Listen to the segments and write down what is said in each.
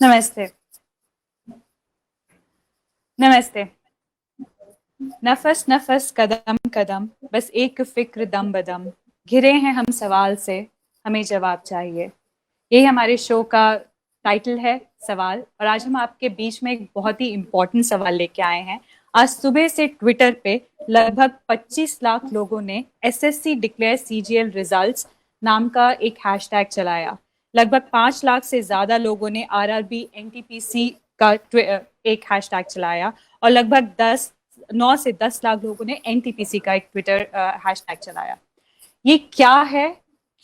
नमस्ते। नमस्ते। नफस नफस कदम कदम बस एक फिक्र दम बदम, घिरे हैं हम सवाल से, हमें जवाब चाहिए। यही हमारे शो का टाइटल है, सवाल। और आज हम आपके बीच में एक बहुत ही इम्पोर्टेंट सवाल लेके आए हैं। आज सुबह से ट्विटर पे लगभग 25 लाख लोगों ने एसएससी डिक्लेयर सीजीएल रिजल्ट्स नाम का एक हैशटैग चलाया। लगभग 5 लाख से ज्यादा लोगों ने आरआरबी एनटीपीसी का एक हैशटैग चलाया। और लगभग 9 से 10 लाख लोगों ने एनटीपीसी का एक ट्विटर हैशटैग चलाया। ये क्या है,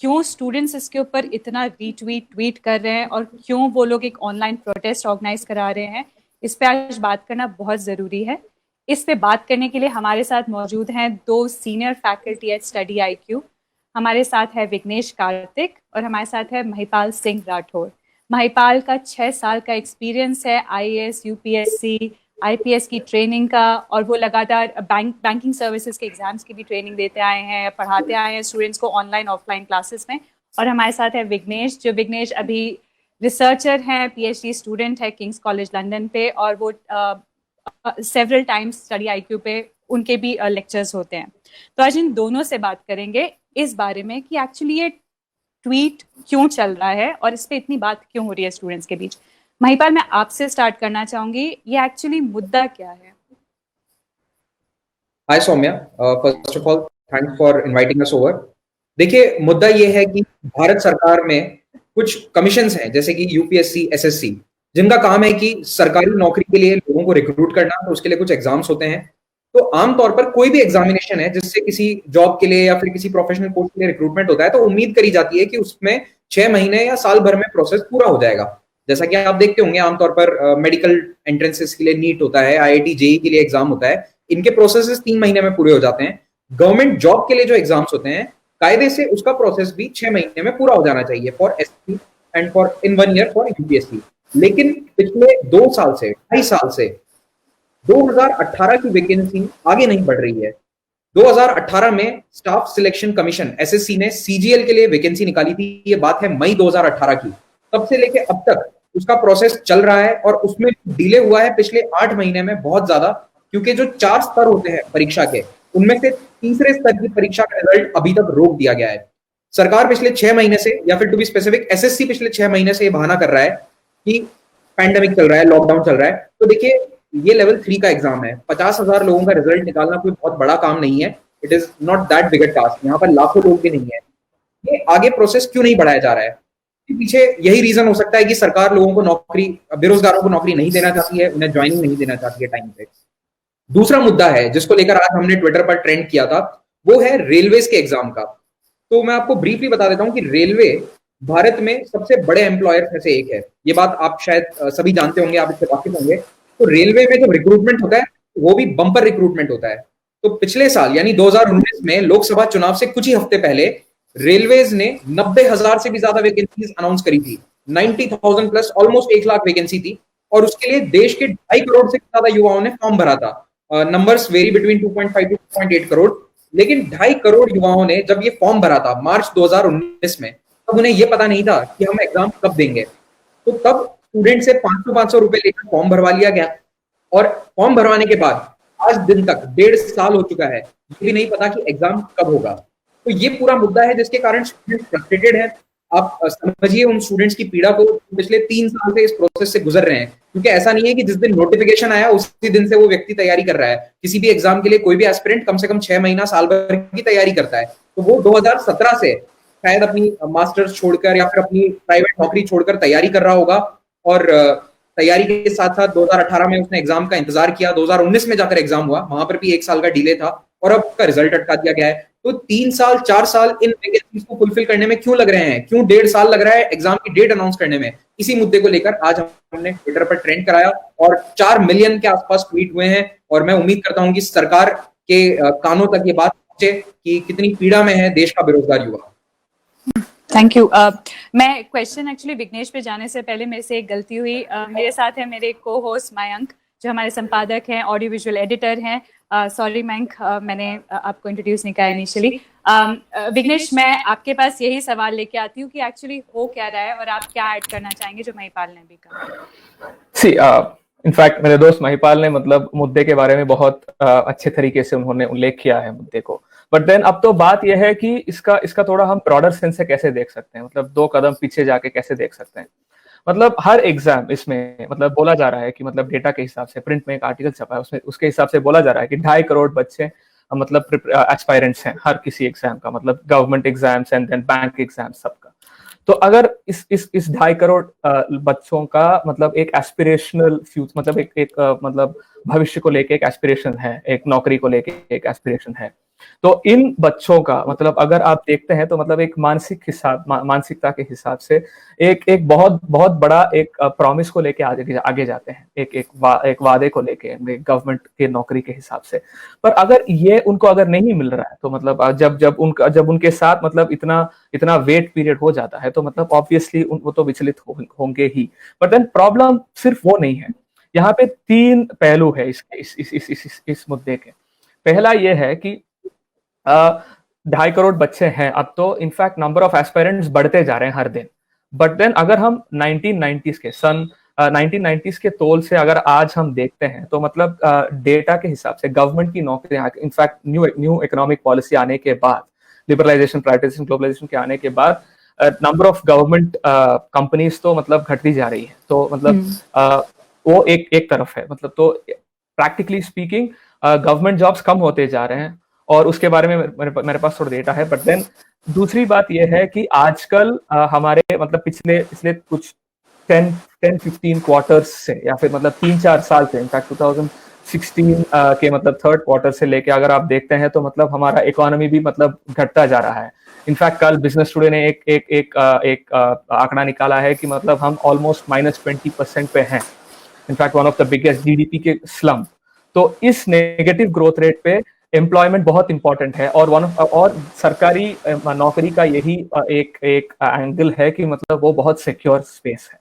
क्यों स्टूडेंट्स इसके ऊपर इतना रीट्वीट ट्वीट कर रहे हैं और क्यों वो लोग एक ऑनलाइन प्रोटेस्ट ऑर्गेनाइज करा रहे हैं, इस पे आज बात करना बहुत जरूरी है। इस पे बात करने के लिए हमारे साथ मौजूद हैं दो senior faculty at study IQ. हमारे साथ है विघ्नेश कार्तिक और हमारे साथ है महिपाल सिंह राठौर। महिपाल का 6 साल का एक्सपीरियंस है आईएएस यूपीएससी आईपीएस की ट्रेनिंग का, और वो लगातार बैंकिंग सर्विसेज के एग्जाम्स की भी ट्रेनिंग देते आए हैं, पढ़ाते आए हैं स्टूडेंट्स को ऑनलाइन ऑफलाइन क्लासेस में। और हमारे साथ है विघ्नेश अभी रिसर्चर हैं, पीएचडी स्टूडेंट है किंग्स कॉलेज लंदन पे, और वो सेवरल टाइम्स स्टडी आईक्यू पे उनके भी लेक्चर्स होते हैं। तो आज इन दोनों से बात करेंगे इस बारे में कि एक्चुअली ये ट्वीट क्यों चल रहा है और इस पे इतनी बात क्यों हो रही है स्टूडेंट्स के बीच। महिपाल, मैं आपसे स्टार्ट करना चाहूंगी, ये एक्चुअली मुद्दा क्या है? Hi Saumya, first of all thanks for inviting us over. देखिए, मुद्दा ये है कि भारत सरकार में कुछ कमीशंस हैं, जैसे कि यूपीएससी, एसएससी, जिनका काम है कि सरकारी नौकरी के लिए लोगों को रिक्रूट करना। तो उसके लिए कुछ एग्जाम्स होते हैं। तो आमतौर पर कोई भी एग्जामिनेशन है जिससे किसी जॉब के लिए या फिर किसी प्रोफेशनल कोर्स के लिए रिक्रूटमेंट होता है, तो उम्मीद करी जाती है कि उसमें 6 महीने या साल भर में प्रोसेस पूरा हो जाएगा। जैसा कि आप देखते होंगे, आमतौर पर मेडिकल एंट्रेंसेस के लिए नीट होता है, आईआईटी जेई के लिए एग्जाम होता है। इनके प्रोसेसेस 3 महीने में पूरे हो जाते हैं। गवर्नमेंट जॉब के लिए जो एग्जाम्स होते हैं, कायदे से उसका प्रोसेस भी 6 महीने में पूरा हो जाना चाहिए for SC and for in 1 year for UPSC. लेकिन पिछले 2 साल से, 2.5 साल से 2018 की वैकेंसी आगे नहीं बढ़ रही है। 2018 में स्टाफ सिलेक्शन कमीशन एसएससी ने सीजीएल के लिए वैकेंसी निकाली थी। ये बात है मई 2018 की। तब से लेके अब तक उसका प्रोसेस चल रहा है और उसमें डिले हुआ है पिछले 8 महीने में बहुत ज्यादा, क्योंकि जो 4 स्तर होते हैं परीक्षा के, उनमें से तीसरे स्तर की परीक्षा का रिजल्ट अभी तक रोक दिया गया है। सरकार पिछले 6 महीने से, या फिर टू बी स्पेसिफिक एसएससी पिछले 6 महीने से ये बहाना कर रहा है कि पैंडेमिक चल रहा है, लॉकडाउन चल रहा है। तो देखिए, ये लेवल 3 का एग्जाम है। 50,000 लोगों का रिजल्ट निकालना कोई बहुत बड़ा काम नहीं है। It is not that big a task. यहाँ पर लाखों लोग भी नहीं है। ये आगे प्रोसेस क्यों नहीं बढ़ाया जा रहा है? पीछे यही रीजन हो सकता है कि सरकार लोगों को नौकरी, बेरोजगारों को नौकरी नहीं देना चाहती है, उन्हें ज्वाइनिंग नहीं देना चाहती है टाइम पे। दूसरा मुद्दा है जिसको लेकर आज हमने ट्विटर पर ट्रेंड किया था, वो है रेलवेज के एग्जाम का। तो मैं आपको ब्रीफली बता देता हूं कि रेलवे भारत में सबसे बड़े एम्प्लॉयर में से एक है। ये बात आप शायद सभी जानते होंगे, आप इससे वाकिफ होंगे। तो रेलवे में जब रिक्रूटमेंट होता है, वो भी बम्पर रिक्रूटमेंट होता है। तो पिछले साल यानी 2019 में लोकसभा चुनाव से कुछ ही हफ्ते पहले रेलवेज ने 90,000 से भी ज्यादा वैकेंसीज अनाउंस करी थी। 90,000 प्लस, ऑलमोस्ट 1 लाख वैकेंसी थी। और उसके लिए देश के 2.5 करोड़ से ज्यादा युवाओं ने फॉर्म भरा था। Numbers vary between 2.5 to 2.8 crore. लेकिन 2.5 करोड़ युवाओं ने जब ये फॉर्म भरा था मार्च 2019 में, तब उन्हें ये पता नहीं था कि हम एग्जाम कब देंगे। तो तब स्टूडेंट से 500-500 रुपए लेकर फॉर्म भरवा लिया गया। और फॉर्म भरवाने के बाद आज दिन तक 1.5 साल हो चुका है, ये भी नहीं पता कि एग्जाम कब होगा। तो ये पूरा मुद्दा है जिसके कारण स्टूडेंट फ्रस्ट्रेटेड है। आप समझिए उन स्टूडेंट्स की पीड़ा को, पिछले 3 साल से इस प्रोसेस से गुजर रहे हैं। क्योंकि ऐसा नहीं है कि जिस दिन नोटिफिकेशन आया उसी दिन से वो व्यक्ति तैयारी कर रहा है। किसी भी एग्जाम के लिए कोई भी एस्पिरेंट कम से कम 6 महीना, साल भर की तैयारी करता है। तो वो 2017 से शायद अपनी मास्टर्स छोड़कर या फिर अपनी प्राइवेट नौकरी छोड़कर तैयारी कर रहा होगा। और तैयारी के साथ साथ 2018 में उसने एग्जाम का इंतजार किया। 2019 में जाकर एग्जाम हुआ, वहां पर भी 1 साल का डिले था और अब उसका रिजल्ट अटका दिया गया है। तो 3 साल, 4 साल इन वैकेंसीज को फुलफिल करने में क्यों लग रहे हैं? क्यों 1.5 साल लग रहा है एग्जाम की डेट अनाउंस करने में? इसी मुद्दे को लेकर आज हमने ट्विटर पर ट्रेंड कराया और 4 मिलियन के आसपास ट्वीट हुए हैं। और मैं उम्मीद करता हूं कि सरकार के कानों तक ये बात पहुंचे कि कितनी पीड़ा में है देश का बेरोजगार युवा। Thank you. मैं क्वेश्चन एक्चुअली विघ्नेश पे जाने से पहले मेरे से एक गलती हुई। मेरे साथ है मेरे को होस्ट मयंक, जो हमारे संपादक हैं, ऑडियो विजुअल एडिटर हैं। सॉरी मयंक, मैंने आपको इंट्रोड्यूस नहीं किया इनिशियली। विघ्नेश, मैं आपके पास यही सवाल लेके आती हूँ कि एक्चुअली हो क्या रहा है और आप क्या ऐड करना चाहेंगे जो महिपाल ने भी कहा। सी इनफैक्ट मेरे दोस्त महिपाल ने मतलब मुद्दे के बारे में बहुत अच्छे तरीके से उन्होंने उल्लेख किया है मुद्दे को। बट देन अब तो बात यह है कि इसका थोड़ा हम ब्रॉडर सेंस से कैसे देख सकते हैं, मतलब 2 कदम पीछे जाके कैसे देख सकते हैं। मतलब हर एग्जाम इसमें मतलब बोला जा रहा है कि मतलब डेटा के हिसाब से, प्रिंट में एक आर्टिकल छपा है उसमें, उसके हिसाब से बोला जा रहा है कि 2.5 करोड़ बच्चे मतलब एस्पायरेंट्स हैं हर किसी एग्जाम का, मतलब government exams and then bank exam सबका। तो अगर इस 2.5 करोड़ बच्चों का मतलब एक एस्पिरेशनल फ्यूचर, मतलब एक मतलब भविष्य को लेके एक एस्पिरेशन है, एक नौकरी को लेके एक एस्पिरेशन है, तो इन बच्चों का मतलब अगर आप देखते हैं तो मतलब एक मानसिकता के हिसाब से एक बहुत बहुत बड़ा एक प्रॉमिस को लेके आगे जाते हैं, एक वादे को लेके गवर्नमेंट के नौकरी के हिसाब से। पर अगर ये उनको अगर नहीं मिल रहा है तो मतलब जब उनके साथ मतलब इतना वेट पीरियड हो जाता है तो मतलब ऑब्वियसली वो तो विचलित होंगे ही। बट देन प्रॉब्लम सिर्फ वो नहीं है, यहाँ पे 3 पहलू है इस मुद्दे के। पहला ये है कि 2.5 करोड़ बच्चे हैं अब तो, इनफैक्ट नंबर ऑफ एस्पायरेंट्स बढ़ते जा रहे हैं हर दिन। बट देन अगर हम 1990s के तौल से अगर आज हम देखते हैं तो मतलब डेटा के हिसाब से गवर्नमेंट की नौकरियां, इनफैक्ट न्यू इकोनॉमिक पॉलिसी आने के बाद, लिबरलाइजेशन, प्राइवेटाइजेशन, ग्लोबलाइजेशन के आने के बाद नंबर ऑफ गवर्नमेंट कंपनीज तो मतलब घटती जा रही है। तो मतलब वो एक तरफ है, मतलब तो प्रैक्टिकली स्पीकिंग गवर्नमेंट जॉब्स कम होते जा रहे हैं और उसके बारे में मेरे पास थोड़ा डेटा है। बट देन दूसरी बात यह है कि आजकल हमारे मतलब पिछले कुछ 10-15 क्वार्टर्स से या फिर मतलब 3-4 साल से, इनफैक्ट 2016 के मतलब 3rd क्वार्टर से लेके अगर आप देखते हैं तो मतलब हमारा इकोनॉमी भी मतलब घटता जा रहा है। इनफैक्ट कल बिजनेस टुडे ने एक आंकड़ा निकाला है कि मतलब हम ऑलमोस्ट -20% पे हैं, in fact one of the biggest GDP के स्लम। तो इस नेगेटिव ग्रोथ रेट पे एम्प्लॉयमेंट बहुत इंपॉर्टेंट है और सरकारी नौकरी का यही एक एंगल है कि मतलब वो बहुत सिक्योर स्पेस है।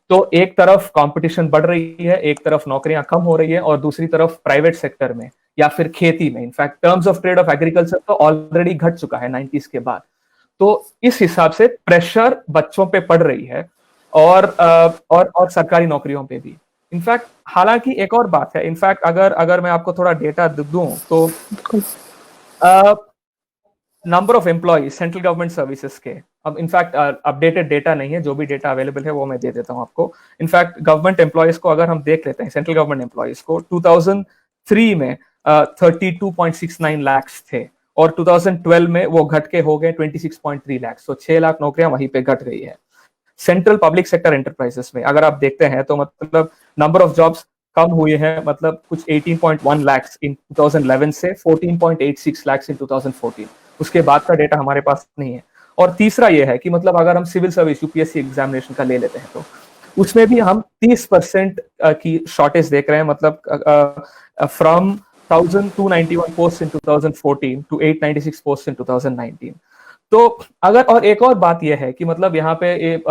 तो एक तरफ कंपटीशन बढ़ रही है, एक तरफ नौकरियां कम हो रही है और दूसरी तरफ प्राइवेट सेक्टर में या फिर खेती में, in fact terms of trade off agriculture तो ऑलरेडी घट चुका है 90s के बाद। तो इस हिसाब से प्रेशर बच्चों पे पड़ रही है और सरकारी नौकरियों पे भी। इनफैक्ट हालांकि एक और बात है, इनफैक्ट अगर मैं आपको थोड़ा डेटा दूं तो number of employees central government services के, अब इनफैक्ट अपडेटेड डेटा नहीं है, जो भी डेटा अवेलेबल है वो मैं दे देता हूं आपको। इनफैक्ट गवर्नमेंट एम्प्लॉइज को अगर हम देख लेते हैं, सेंट्रल गवर्नमेंट एम्प्लॉइज को 2003 में 32.69 लाख थे और 2012 में वो घट के हो गए 26.3 लाख। तो 6 लाख नौकरियां वहीं पे घट गई है। सेंट्रल पब्लिक सेक्टर एंटरप्राइजेस में अगर आप देखते हैं तो मतलब नंबर ऑफ जॉब्स कम हुए हैं, मतलब कुछ 18.1 लाख इन 2011 से 14.86 लाख इन 2014। उसके बाद का डेटा हमारे पास नहीं है। और तीसरा ये है कि मतलब अगर हम सिविल सर्विस यूपीएससी एग्जामिनेशन का ले लेते हैं तो उसमें भी हम 30% की शॉर्टेज देख रहे हैं, मतलब from 1291 post in 2014 to 896 post in 2019। तो अगर और एक और बात यह है कि मतलब यहाँ पे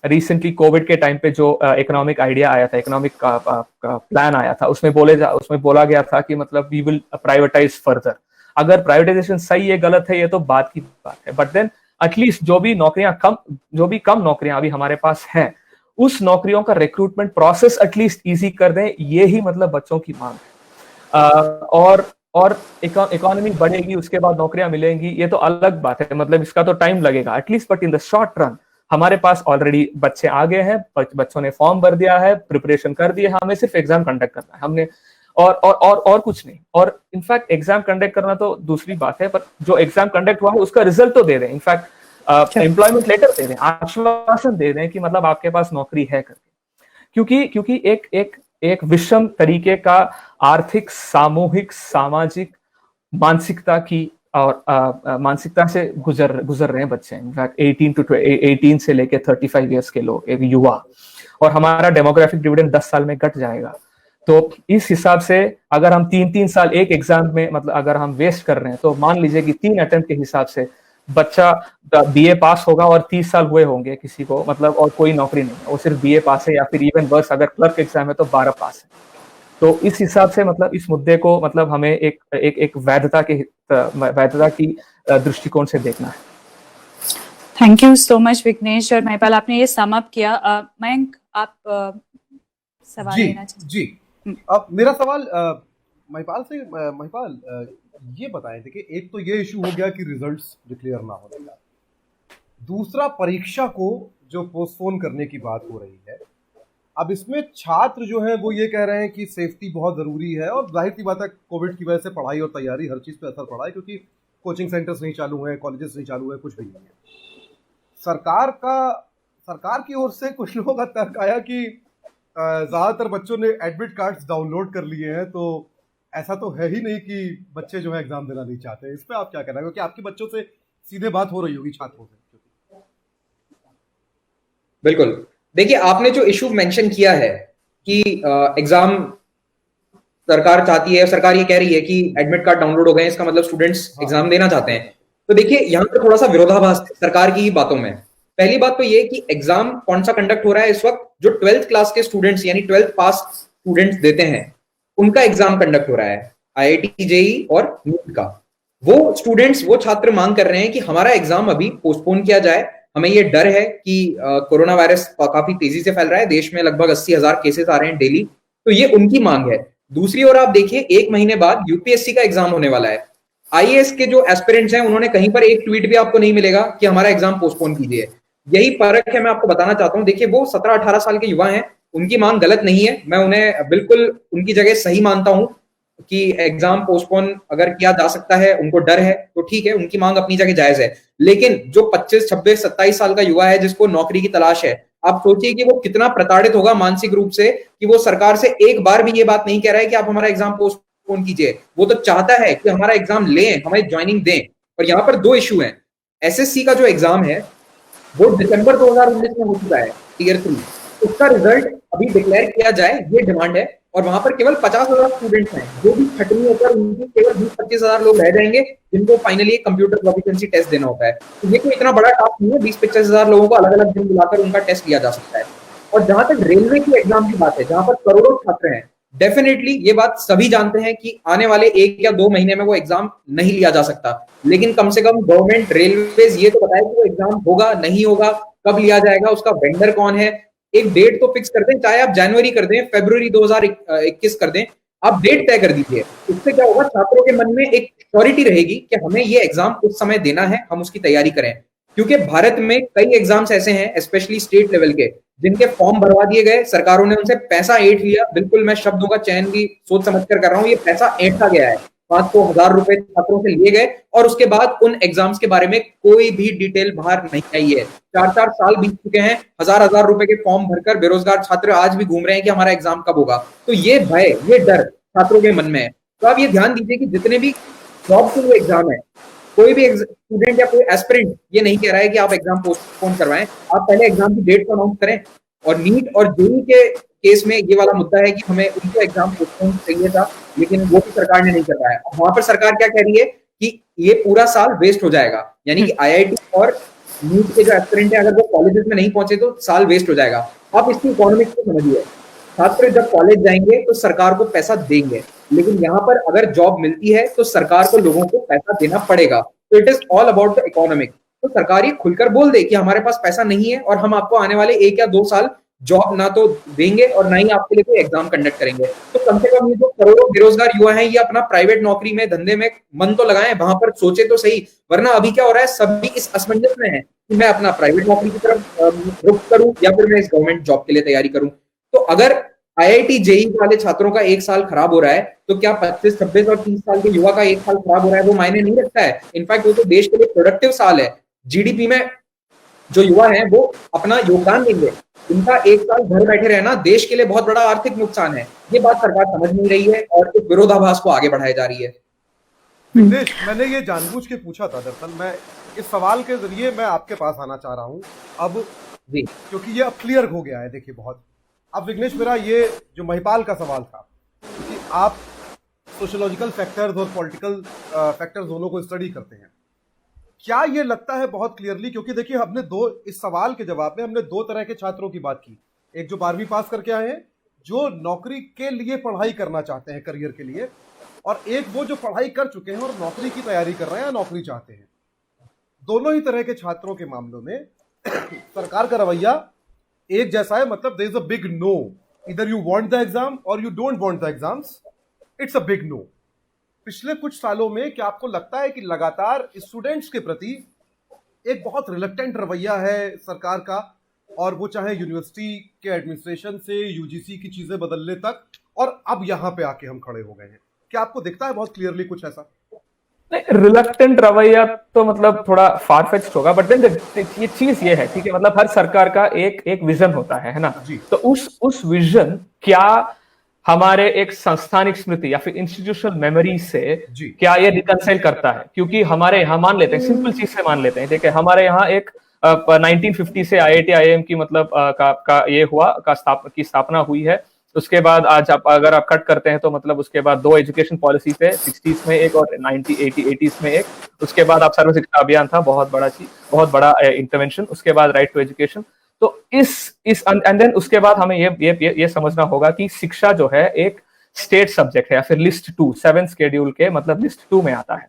रिसेंटली कोविड के टाइम पे जो इकोनॉमिक आइडिया आया था, इकोनॉमिक प्लान आया था, उसमें बोला गया था कि मतलब वी विल प्राइवेटाइज फर्दर। अगर प्राइवेटाइजेशन सही है गलत है ये तो बात की बात है, बट देन एटलीस्ट जो भी कम नौकरियां अभी हमारे पास है, उस नौकरियों का रिक्रूटमेंट प्रोसेस एटलीस्ट इजी कर दें, ये ही मतलब बच्चों की मांग है। और इकोनॉमी बढ़ेगी, उसके बाद नौकरियां मिलेंगी, ये तो अलग बात है, मतलब इसका तो टाइम लगेगा at least, but in the short run हमारे पास ऑलरेडी बच्चे आ गए हैं, बच्चों ने फॉर्म भर दिया है, प्रिपरेशन कर दी है, हमें सिर्फ एग्जाम कंडक्ट करना है हमने, और कुछ नहीं। और इनफैक्ट एग्जाम कंडक्ट करना तो दूसरी बात है, पर जो एग्जाम कंडक्ट हुआ है उसका रिजल्ट तो दे दें, इनफैक्ट एम्प्लॉयमेंट लेटर दे दें, आश्वासन दे दें कि मतलब आपके पास नौकरी है करके। क्योंकि एक विषम तरीके का आर्थिक, सामूहिक, सामाजिक मानसिकता की और मानसिकता से गुजर रहे हैं बच्चे, इनफैक्ट 18 से लेके 35 इयर्स के लोग, एक युवा, और हमारा डेमोग्राफिक डिविडेंड 10 साल में घट जाएगा। तो इस हिसाब से अगर हम 3-3 साल एक एग्जाम में मतलब अगर हम वेस्ट कर रहे हैं, तो मान लीजिए कि 3 अटेम्प्ट के हिसाब से बच्चा बीए पास होगा और 30 साल हुए होंगे किसी को, मतलब और कोई नौकरी नहीं है, वो सिर्फ बीए पास है, या फिर इवन वर्स अगर क्लर्क एग्जाम है तो 12 पास है। तो इस हिसाब से मतलब इस मुद्दे को मतलब हमें एक वैधता की दृष्टिकोण से देखना है। Thank you so much Vighnesh और महिपाल, आपने ये सम अप किया। मयंक, आप सवाल लेना चाहिए। जी, अब मेरा सवाल महिपाल से, महिपाल ये बताएं, देखिए एक तो ये इशू हो गया कि रिजल्ट्स डिक्लेयर ना होने का, दूसरा परीक्षा को जो पोस्टपोन करने की बात हो रही है। अब इसमें छात्र जो है वो ये कह रहे हैं कि सेफ्टी बहुत ज़रूरी है, और जाहिर सी बात है कोविड की वजह से पढ़ाई और तैयारी हर चीज़ पे असर पड़ा है, क्योंकि कोचिंग सेंटर्स नहीं चालू हैं, कॉलेजेस नहीं चालू है, कुछ भी नहीं है। सरकार की ओर से कुछ लोगों का तर्क आया कि ज़्यादातर बच्चों ने एडमिट कार्ड्स डाउनलोड कर लिए हैं, तो ऐसा तो है ही नहीं कि बच्चे जो है एग्जाम देना नहीं चाहते। इस पर आप क्या कहना है, क्योंकि आपके बच्चों से सीधे बात हो रही होगी छात्रों से। बिल्कुल, देखिए आपने जो इशू मेंशन किया है कि एग्जाम सरकार चाहती है, सरकार ये कह रही है कि एडमिट कार्ड डाउनलोड हो गए, इसका मतलब स्टूडेंट्स एग्जाम देना चाहते हैं। तो देखिए यहाँ पर थोड़ा सा विरोधाभास है सरकार की बातों में। पहली बात तो ये कि एग्जाम कौन सा कंडक्ट हो रहा है इस वक्त, जो 12th क्लास के स्टूडेंट्स यानी 12th पास स्टूडेंट्स देते हैं उनका एग्जाम कंडक्ट हो रहा है, IIT जेईई और नीट का। वो स्टूडेंट्स, वो छात्र मांग कर रहे हैं कि हमारा एग्जाम अभी पोस्टपोन किया जाए, हमें ये डर है कि कोरोना वायरस काफी तेजी से फैल रहा है, देश में लगभग 80,000 केसेस आ रहे हैं डेली, तो ये उनकी मांग है। दूसरी ओर आप देखिए 1 महीने बाद यूपीएससी का एग्जाम होने वाला है। आईएएस के जो एस्पिरेंट्स हैं उन्होंने कहीं पर एक ट्वीट भी आपको नहीं मिलेगा कि हमारा एग्जाम पोस्टपोन कीजिए। यही फर्क है, मैं आपको बताना चाहता हूं। देखिए वो 17-18 साल के युवा हैं, उनकी मांग गलत नहीं है, मैं उन्हें बिल्कुल उनकी जगह सही मानता हूं कि एग्जाम पोस्टपोन अगर किया जा सकता है, उनको डर है तो ठीक है, उनकी मांग अपनी जगह जायज है। लेकिन जो 25, 26, 27 साल का युवा है जिसको नौकरी की तलाश है, आप सोचिए कि वो कितना प्रताड़ित होगा मानसिक रूप से कि वो सरकार से एक बार भी ये बात नहीं कह रहा है कि आप हमारा एग्जाम पोस्टपोन कीजिए। वो तो चाहता है कि हमारा एग्जाम लें, हमारी ज्वाइनिंग दें। और यहाँ पर 2 इशू हैं। एसएससी का जो एग्जाम है वो दिसंबर 2019 में हो चुका है, टियर 3, उसका रिजल्ट अभी डिक्लेयर किया जाए ये डिमांड है। और वहां पर केवल 50,000 स्टूडेंट्स हैं, जो भी छटनी होकर उनकी केवल 20-25,000 लोग रह जाएंगे जिनको फाइनली कंप्यूटर प्रोफिशिएंसी टेस्ट देना होता है। तो ये कोई इतना बड़ा टास्क नहीं है, 20-25,000 लोगों को अलग अलग दिन बुलाकर उनका टेस्ट लिया जा सकता है। और जहां तक रेलवे की एग्जाम की बात है, जहां पर करोड़ों छात्र हैं, डेफिनेटली ये बात सभी जानते हैं कि आने वाले 1 या 2 महीने में वो एग्जाम नहीं लिया जा सकता। लेकिन कम से कम गवर्नमेंट रेलवेज ये तो बताए कि वो एग्जाम होगा नहीं होगा, कब लिया जाएगा, उसका वेंडर कौन है, एक डेट तो फिक्स कर दें। चाहे आप जनवरी कर दें, फरवरी 2021 कर दें, आप डेट तय कर दीजिए। इससे क्या होगा, छात्रों के मन में एक श्योरिटी रहेगी कि हमें ये एग्जाम उस समय देना है, हम उसकी तैयारी करें। क्योंकि भारत में कई एग्जाम्स ऐसे हैं, स्पेशली स्टेट लेवल के, जिनके फॉर्म भरवा दिए गए, सरकारों ने उनसे पैसा ऐंठ लिया। बिल्कुल मैं शब्दों का चयन भी सोच समझ कर रहा हूं, ये पैसा ऐंठा गया है। 500,000 रुपए छात्रों से लिए गए और उसके बाद उन एग्जाम्स के बारे में कोई भी डिटेल बाहर नहीं आई है। 4-4 साल बीत चुके हैं, हजार रुपए के फॉर्म भरकर बेरोजगार छात्र आज भी घूम रहे हैं कि हमारा एग्जाम कब होगा। तो ये भय, ये डर छात्रों के मन में है। तो आप ये ध्यान दीजिए कि जितने भी जॉब के लिए एग्जाम है, कोई भी स्टूडेंट या कोई एस्पिरेंट ये नहीं कह रहा है कि आप एग्जाम पोस्टपोन करवाएं, आप पहले एग्जाम की डेट को अनाउंस करें। और नीट और जेईई के केस में ये वाला मुद्दा है कि हमें उनको एग्जाम पोस्टपोन चाहिए था, लेकिन वो भी सरकार ने नहीं करवाया। वहां पर सरकार क्या कह रही है कि ये पूरा साल वेस्ट हो जाएगा, यानी कि आईआईटी और नीट के जो एस्पिरेंट है, अगर वो कॉलेजेस में नहीं पहुंचे तो साल वेस्ट हो जाएगा। आप इसकी इकोनॉमिक्स को समझिए, छात्र जब कॉलेज जाएंगे तो सरकार को पैसा देंगे, लेकिन यहाँ पर अगर जॉब मिलती है तो सरकार को लोगों को पैसा देना पड़ेगा। तो it is all about the economic. तो सरकार ये खुलकर बोल दे कि हमारे पास पैसा नहीं है और हम आपको आने वाले 1 या 2 साल जॉब ना तो देंगे और ना ही आपके लिए कोई एग्जाम कंडक्ट करेंगे। तो कम से कम ये जो करोड़ों बेरोजगार युवा हैं, ये अपना प्राइवेट नौकरी में, धंधे में मन तो लगाएं, वहां पर सोचे तो सही। वरना अभी क्या हो रहा है, सभी इस असमंजस में है कि मैं अपना प्राइवेट नौकरी की तरफ रुख करूं या फिर मैं इस गवर्नमेंट जॉब के लिए तैयारी करूं। तो अगर आईआईटी जेईई वाले छात्रों का 1 साल खराब हो रहा है, तो क्या 25, 26 और 30 साल के युवा का 1 साल खराब हो रहा है वो मायने नहीं रखता है। इनफैक्ट वो तो देश के लिए प्रोडक्टिव साल है। जीडीपी में जो युवा हैं वो अपना योगदान देंगे। उनका 1 साल घर बैठे रहना देश के लिए बहुत बड़ा आर्थिक नुकसान है। ये बात सरकार समझ नहीं रही है और इस विरोधाभास को आगे बढ़ाई जा रही है। विघ्नेश, मैंने ये जानबूझ के पूछा था, दरअसल मैं इस सवाल के जरिए मैं आपके पास आना चाह रहा हूं अब जी, क्योंकि ये अब क्लियर हो गया है। देखिए बहुत, अब विघ्नेश मेरा ये जो महिपाल का सवाल था कि आप सोशियोलॉजिकल फैक्टर्स और पॉलिटिकल फैक्टर्स दोनों को स्टडी करते हैं, क्या ये लगता है बहुत क्लियरली, क्योंकि देखिए हमने इस सवाल के जवाब में हमने 2 तरह के छात्रों की बात की। एक जो 12वीं पास करके आए हैं, जो नौकरी के लिए पढ़ाई करना चाहते हैं करियर के लिए, और एक वो जो पढ़ाई कर चुके हैं और नौकरी की तैयारी कर रहे हैं या नौकरी चाहते हैं। दोनों ही तरह के छात्रों के मामलों में सरकार का रवैया एक जैसा है, मतलब there is a big no, इधर यू वांट द एग्जाम और you don't want the exams, it's a big no. पिछले कुछ सालों में क्या आपको लगता है कि लगातार स्टूडेंट्स के प्रति एक बहुत रिलक्टेंट रवैया है सरकार का, और वो चाहे यूनिवर्सिटी के एडमिनिस्ट्रेशन से यूजीसी की चीजें बदलने तक, और अब यहां पे आके हम खड़े हो गए हैं? क्या आपको दिखता है बहुत क्लियरली कुछ ऐसा? रिलक्टेंट रवैया तो मतलब थोड़ा फारफेच्ड होगा, बट देन ये चीज ये है, ठीक है, मतलब हर सरकार का एक विजन होता है ना। तो उस विजन क्या हमारे एक संस्थानिक स्मृति या फिर इंस्टीट्यूशनल मेमोरी से क्या ये रिकंसाइल करता है? क्योंकि हमारे यहाँ मान लेते हैं, सिंपल चीज से मान लेते हैं, ठीक है, हमारे यहाँ एक 1950 से IIT IIM की मतलब ये हुआ की स्थापना हुई है। उसके बाद आज अगर आप कट करते हैं तो मतलब उसके बाद 2 एजुकेशन पॉलिसी थे, 60s में एक और 80s में एक। उसके बाद आप सर्व शिक्षा अभियान था, बहुत बड़ा इंटरवेंशन। उसके बाद राइट टू एजुकेशन। तो इस एंड देन उसके बाद हमें ये समझना होगा कि शिक्षा जो है एक स्टेट सब्जेक्ट है या फिर लिस्ट 2 7 शेड्यूल के मतलब लिस्ट 2 में आता है,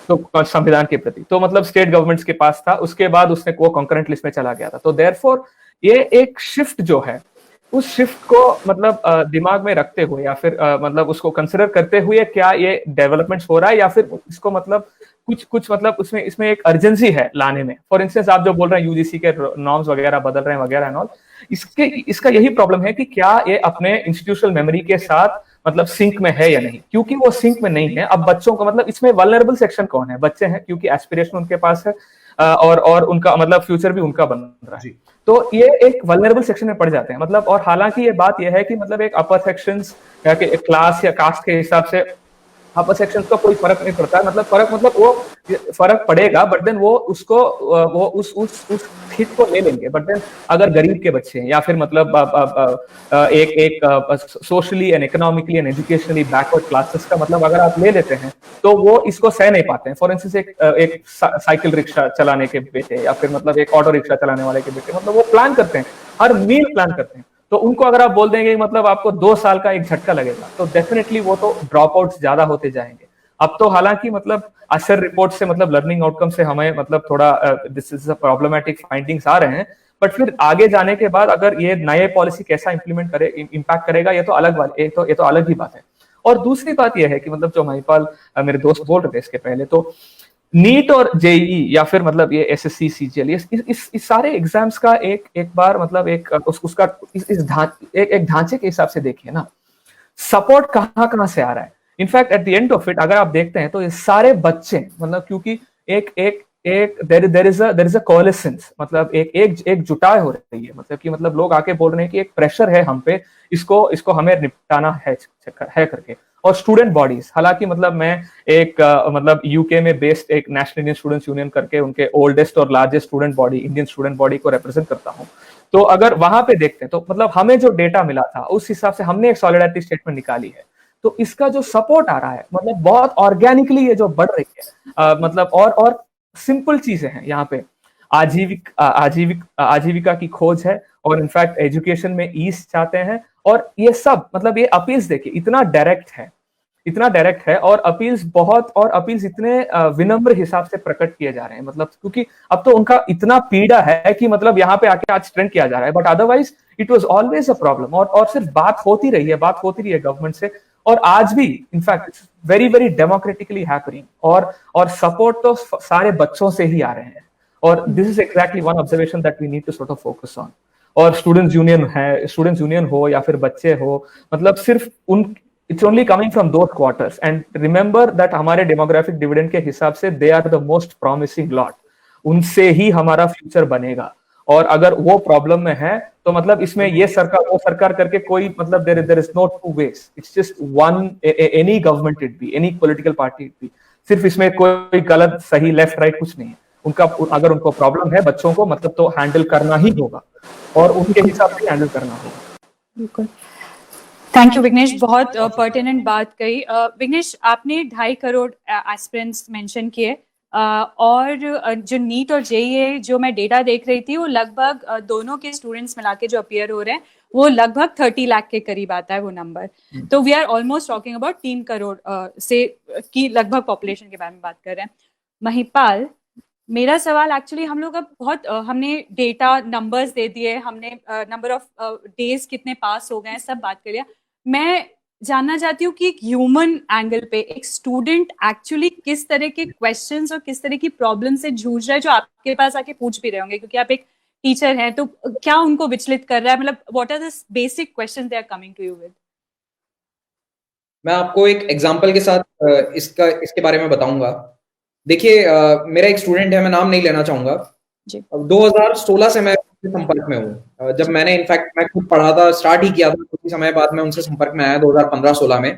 तो संविधान के प्रति तो मतलब स्टेट गवर्नमेंट्स के पास था। उसके बाद उसने वो कॉन्करेंट लिस्ट में चला गया था। तो देयरफॉर ये एक शिफ्ट जो है, उस शिफ्ट को मतलब दिमाग में रखते हुए या फिर मतलब उसको कंसिडर करते हुए क्या ये डेवलपमेंट्स हो रहा है या फिर इसको मतलब कुछ मतलब इसमें एक अर्जेंसी है लाने में। फॉर इंस्टेंस आप जो बोल रहे हैं यूजीसी के नॉर्म्स वगैरह बदल रहे हैं वगैरह एंड ऑल, इसका यही प्रॉब्लम है कि क्या ये अपने इंस्टीट्यूशनल मेमोरी के साथ मतलब सिंक में है या नहीं। क्योंकि वो सिंक में नहीं है, अब बच्चों को मतलब इसमें वल्नरेबल सेक्शन कौन है? बच्चे हैं, क्योंकि एस्पिरेशन उनके पास है और उनका मतलब फ्यूचर भी उनका बन रहा है। तो ये एक वल्नरेबल सेक्शन में पड़ जाते हैं मतलब। और हालांकि ये बात ये है कि मतलब एक अपर सेक्शंस या कि क्लास या कास्ट के हिसाब से अपर सेक्शन का कोई फर्क नहीं पड़ता है, मतलब वो फर्क पड़ेगा, बट देन वो उस हित को ले लेंगे। बट देन अगर गरीब के बच्चे हैं या फिर मतलब एक socially and economically and educationally backward classes का मतलब अगर आप ले लेते हैं तो वो इसको सह नहीं पाते हैं। फॉर इंस्टेंस एक साइकिल रिक्शा चलाने के बेटे या फिर मतलब एक ऑटो रिक्शा चलाने वाले के बेटे, मतलब वो प्लान करते हैं, हर मील प्लान करते हैं। तो उनको अगर आप बोल देंगे मतलब आपको 2 साल का एक झटका लगेगा, तो डेफिनेटली वो तो ड्रॉप आउट ज्यादा होते जाएंगे। अब तो हालांकि मतलब अशर रिपोर्ट से मतलब लर्निंग आउटकम से हमें मतलब थोड़ा this is a problematic findings आ रहे हैं, बट फिर आगे जाने के बाद अगर ये नए पॉलिसी कैसा इम्पैक्ट करेगा, ये तो अलग ही बात है। और दूसरी बात यह है कि मतलब जो महिपाल मेरे दोस्त बोल रहे थे इसके पहले, तो नीट और जेईई या फिर मतलब ये एसएससी सीजीएल इस सारे एग्जाम्स का एक बार मतलब उसका एक ढांचे के हिसाब से देखिए ना, सपोर्ट कहां से आ रहा है। In fact at the end of it अगर आप देखते हैं तो ये सारे बच्चे मतलब क्योंकि देयर इज अ कोलिसेंस, मतलब एक जुटाई हो रही है, मतलब कि मतलब लोग आके बोल रहे हैं कि एक प्रेशर है हम पे, इसको हमें निपटाना है करके। और स्टूडेंट बॉडीज, हालांकि मतलब मैं एक मतलब यूके में बेस्ड एक नेशनल इंडियन स्टूडेंट्स यूनियन करके उनके ओल्डेस्ट और largest student body Indian student body को रिप्रेजेंट करता हूं। तो अगर वहां पे देखते हैं तो मतलब हमें जो डेटा मिला था उस हिसाब से हमने एक सॉलिडारिटी स्टेटमेंट निकाली है। तो इसका जो सपोर्ट आ रहा है मतलब बहुत ऑर्गेनिकली ये जो बढ़ रही है, मतलब और सिंपल चीजें हैं यहाँ पे। आजीविका की खोज है और इनफैक्ट एजुकेशन में ईज चाहते हैं, और ये सब मतलब ये अपील्स देखिए इतना डायरेक्ट है और अपील्स इतने विनम्र हिसाब से प्रकट किए जा रहे हैं, मतलब क्योंकि अब तो उनका इतना पीड़ा है कि मतलब यहाँ पे आके आज ट्रेंड किया जा रहा है। But otherwise it was always a problem, और सिर्फ बात होती रही है गवर्नमेंट से, और आज भी in fact very very democratically happening, और सपोर्ट तो सारे बच्चों से ही आ रहे हैं। और this is exactly one observation that we need to sort of focus on. और स्टूडेंट्स यूनियन हो या फिर बच्चे हो, मतलब सिर्फ it's only coming from those quarters, and remember that हमारे demographic dividend के हिसाब से they are the most promising lot, उनसे ही हमारा फ्यूचर बनेगा। और अगर वो प्रॉब्लम में है तो मतलब इसमें ये सरकार वो सरकार करके कोई मतलब there is no two ways, it's just one, any government it be, any political party it be, सिर्फ इसमें कोई गलत सही लेफ्ट राइट कुछ नहीं है। उनका अगर उनको प्रॉब्लम है बच्चों को मतलब तो हैंडल करना ही होगा और उनके हिसाब से हैंडल करना होगा। बिल्कुल, थैंक यू विघ्नेश, बहुत पर्टिनेंट बात कही। विघ्नेश, आपने 2.5 करोड़ एस्पिरेंट्स मेंशन किए, और जो नीट और जेईई जो मैं डेटा देख रही थी वो लगभग दोनों के स्टूडेंट्स मिला के जो अपीयर हो रहे हैं वो लगभग 30 लाख के करीब आता है वो नंबर। तो we are almost talking about 3 crore से की लगभग पॉपुलेशन के बारे में बात कर रहे हैं। महिपाल, मेरा सवाल एक्चुअली हम लोग अब बहुत हमने डेटा नंबर्स दे दिए, हमने नंबर ऑफ डेज कितने पास हो गए सब बात कर लिया। मैं जानना चाहती हूँ कि एक ह्यूमन एंगल पे एक स्टूडेंट एक्चुअली किस तरह के क्वेश्चंस और किस तरह की प्रॉब्लम से जूझ रहा है जो आपके पास आके पूछ भी रहे होंगे क्योंकि आप एक टीचर हैं, तो क्या उनको विचलित कर रहा है, मतलब what are the basic questions they are coming to you with? मैं आपको एक एग्जांपल के साथ इसके बारे में बताऊंगा। देखिए, मेरा एक स्टूडेंट है, मैं नाम नहीं लेना चाहूंगा। जी। 2016 से मैं उनके संपर्क में हूँ। जब मैंने इनफैक्ट मैं खुद पढ़ा था, स्टार्ट ही किया था, कुछ समय बाद में उनसे संपर्क में आया 2015-16 में।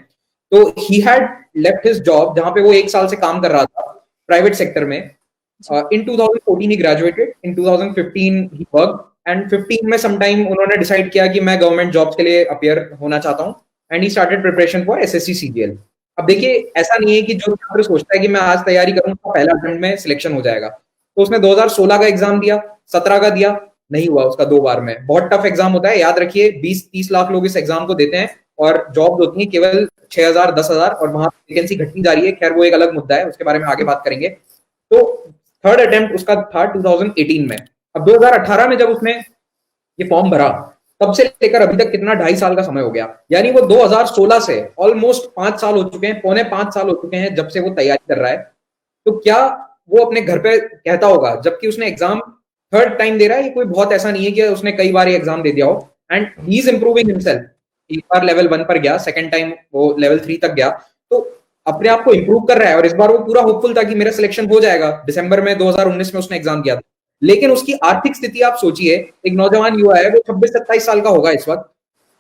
तो he had left his job जहां पे वो 1 साल से काम कर रहा था प्राइवेट सेक्टर में। In 2014 he graduated, in 2015 he work and 15 में समटाइम उन्होंने डिसाइड किया कि मैं गवर्नमेंट जॉब्स के लिए अपीयर होना चाहता हूँ and he started preparation for SSC CGL. अब देखिए, ऐसा नहीं है कि जो छात्र सोचता है कि मैं आज तैयारी करूंगा पहला अटेम्प्ट में सिलेक्शन हो जाएगा। तो उसने 2016 का एग्जाम दिया, 17 का दिया, नहीं हुआ उसका 2 बार में। बहुत टफ एग्जाम होता है, याद रखिए 20-30 लाख लोग इस एग्जाम को देते हैं और जॉब होती है केवल 6000 10,000 और वहां वैकेंसी घटती जा रही है। खैर वो एक अलग मुद्दा है, उसके बारे में आगे बात करेंगे। तो थर्ड अटेम्प्ट उसका था 2018 में। अब 2018 में जब उसने ये फॉर्म भरा तब से लेकर अभी तक कितना 2.5 साल का समय हो गया, यानी वो 2016 से ऑलमोस्ट 5 साल हो चुके हैं, पौने 5 साल हो चुके हैं जब से वो तैयारी कर रहा है। तो क्या वो अपने घर पे कहता होगा, जबकि उसने एग्जाम थर्ड टाइम दे रहा है, ये कोई बहुत ऐसा नहीं है कि उसने कई बार एग्जाम दे दिया हो, and he is improving himself. एक बार लेवल 1 पर गया, सेकंड टाइम वो लेवल 3 तक गया, तो अपने आप को इंप्रूव कर रहा है। और इस बार वो पूरा होपफुल था कि मेरा सिलेक्शन हो जाएगा। दिसंबर में 2019 में उसने एग्जाम दिया था, लेकिन उसकी आर्थिक स्थिति आप सोचिए, एक नौजवान युवा है, वो 26-27 साल का होगा इस वक्त,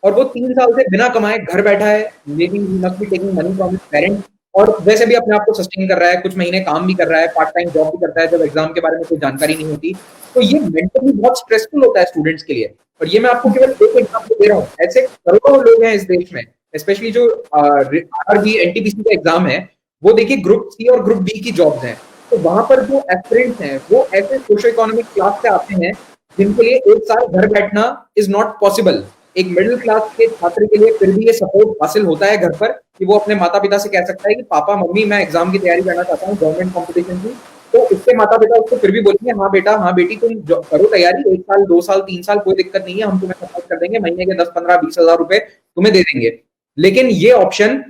और वो 3 साल से बिना कमाए घर बैठा है, taking money from his parents, और वैसे भी अपने आप को सस्टेन कर रहा है, कुछ महीने काम भी कर रहा है, पार्ट टाइम जॉब भी करता है जब एग्जाम के बारे में कोई जानकारी नहीं होती। तो ये मेंटली बहुत स्ट्रेसफुल होता है स्टूडेंट्स के लिए। और ये मैं आपको केवल एक एग्जाम्पल दे रहा हूँ, ऐसे करोड़ों लोग हैं इस देश में, स्पेशली जो आरआरबी एनटीपीसी का एग्जाम है, वो देखिए ग्रुप सी और ग्रुप बी की जॉब्स हैं। तो वहां पर जो एस्पिरेंट्स हैं वो ऐसे सोशो इकोनॉमिक क्लास से आते हैं जिनके लिए 1 साल घर बैठना इज नॉट पॉसिबल। एक मिडिल क्लास के छात्र के लिए फिर भी ये सपोर्ट हासिल होता है घर पर कि वो अपने माता पिता से कह सकता है कि पापा मम्मी मैं एग्जाम की तैयारी करना चाहता हूँ, गवर्नमेंट कॉम्पिटिशन की। तो उसके माता पिता उसको फिर भी बोलेंगे हाँ बेटा, हाँ बेटी, तुम करो तैयारी, 1 साल 2 साल 3 साल कोई दिक्कत नहीं है, हम तुम्हें सपोर्ट कर देंगे, महीने के 10-15-20 हजार रुपए तुम्हें दे देंगे। लेकिन ये ऑप्शन